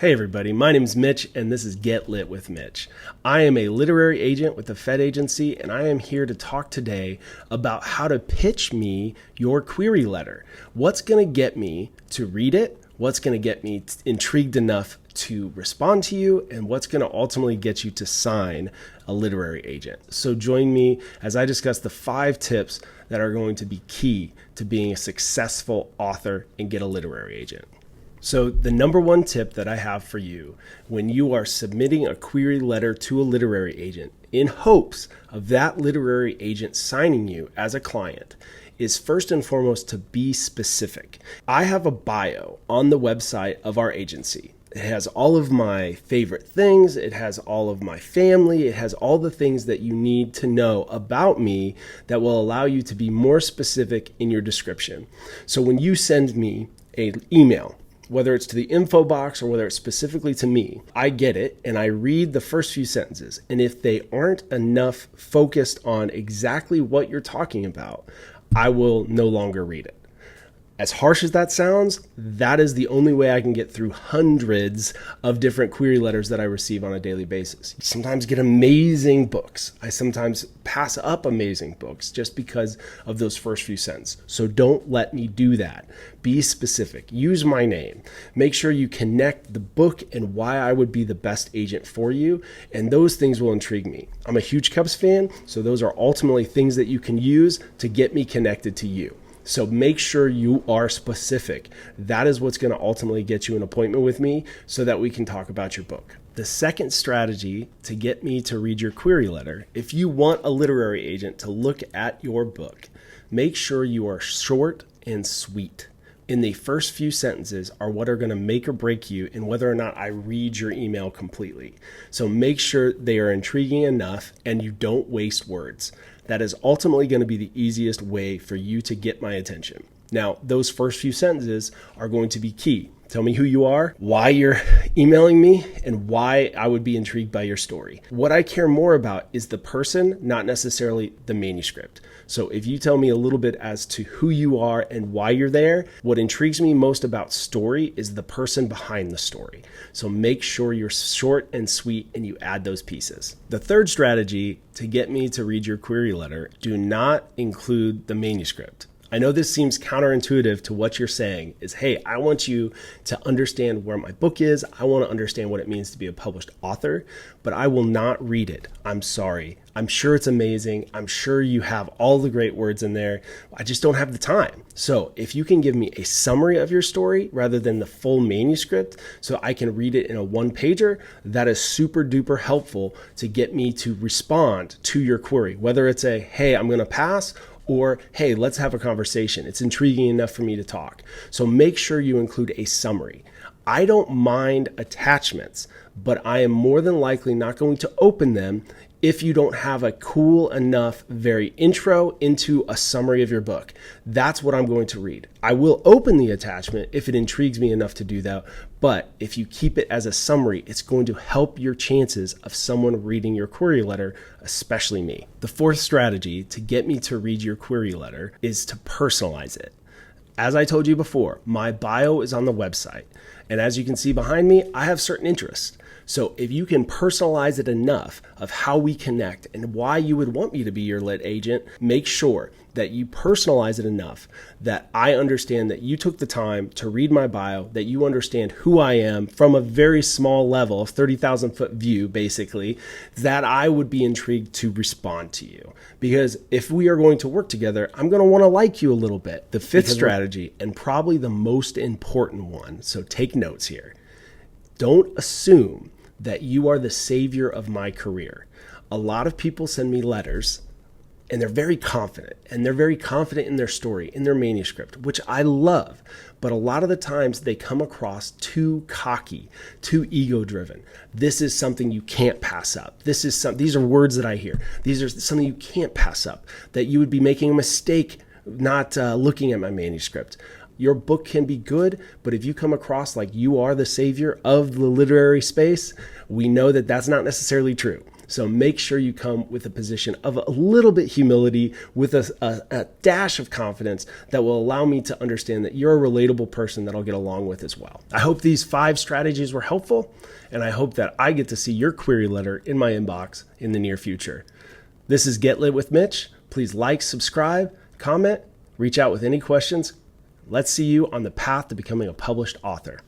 Hey everybody, my name's Mitch and this is Get Lit with Mitch. I am a literary agent with the Fed agency and I am here to talk today about how to pitch me your query letter. What's going to get me to read it? What's going to get me intrigued enough to respond to you? And what's going to ultimately get you to sign a literary agent? So join me as I discuss the 5 tips that are going to be key to being a successful author and get a literary agent. So the number one tip that I have for you when you are submitting a query letter to a literary agent in hopes of that literary agent signing you as a client is first and foremost to be specific. I have a bio on the website of our agency. It has all of my favorite things. It has all of my family. It has all the things that you need to know about me that will allow you to be more specific in your description. So when you send me an email, whether it's to the info box or whether it's specifically to me, I get it and I read the first few sentences. And if they aren't enough focused on exactly what you're talking about, I will no longer read it. As harsh as that sounds, that is the only way I can get through hundreds of different query letters that I receive on a daily basis. I sometimes get amazing books. I sometimes pass up amazing books just because of those first few sentences. So don't let me do that. Be specific. Use my name. Make sure you connect the book and why I would be the best agent for you, and those things will intrigue me. I'm a huge Cubs fan, so those are ultimately things that you can use to get me connected to you. So make sure you are specific. That is what's going to ultimately get you an appointment with me so that we can talk about your book. The second strategy to get me to read your query letter, if you want a literary agent to look at your book, make sure you are short and sweet. In the first few sentences are what are going to make or break you in whether or not I read your email completely. So make sure they are intriguing enough and you don't waste words. That is ultimately going to be the easiest way for you to get my attention. Now, those first few sentences are going to be key. Tell me who you are, why you're emailing me, and why I would be intrigued by your story. What I care more about is the person, not necessarily the manuscript. So if you tell me a little bit as to who you are and why you're there, what intrigues me most about story is the person behind the story. So make sure you're short and sweet and you add those pieces. The third strategy to get me to read your query letter, do not include the manuscript. I know this seems counterintuitive to what you're saying is, hey, I want you to understand where my book is. I want to understand what it means to be a published author, but I will not read it. I'm sorry. I'm sure it's amazing. I'm sure you have all the great words in there. I just don't have the time. So if you can give me a summary of your story rather than the full manuscript so I can read it in a one-pager, that is super duper helpful to get me to respond to your query. Whether it's a, hey, I'm going to pass, or, hey, let's have a conversation. It's intriguing enough for me to talk. So make sure you include a summary. I don't mind attachments, but I am more than likely not going to open them if you don't have a cool enough, very intro into a summary of your book. That's what I'm going to read. I will open the attachment if it intrigues me enough to do that, but if you keep it as a summary, it's going to help your chances of someone reading your query letter, especially me. The fourth strategy to get me to read your query letter is to personalize it. As I told you before, my bio is on the website, and as you can see behind me, I have certain interests. So if you can personalize it enough of how we connect and why you would want me to be your lit agent, make sure that you personalize it enough that I understand that you took the time to read my bio, that you understand who I am from a very small level, 30,000 foot view, basically, that I would be intrigued to respond to you. Because if we are going to work together, I'm going to want to like you a little bit. The fifth strategy, and probably the most important one, so take notes here. Don't assume that you are the savior of my career. A lot of people send me letters and they're very confident in their story, in their manuscript, which I love. But a lot of the times they come across too cocky, too ego-driven. This is something you can't pass up. These are words that I hear. These are something you can't pass up, that you would be making a mistake not looking at my manuscript. Your book can be good, but if you come across like you are the savior of the literary space, we know that that's not necessarily true. So make sure you come with a position of a little bit humility, with a dash of confidence that will allow me to understand that you're a relatable person that I'll get along with as well. I hope these 5 strategies were helpful, and I hope that I get to see your query letter in my inbox in the near future. This is Get Lit with Mitch. Please like, subscribe, comment, reach out with any questions. Let's see you on the path to becoming a published author.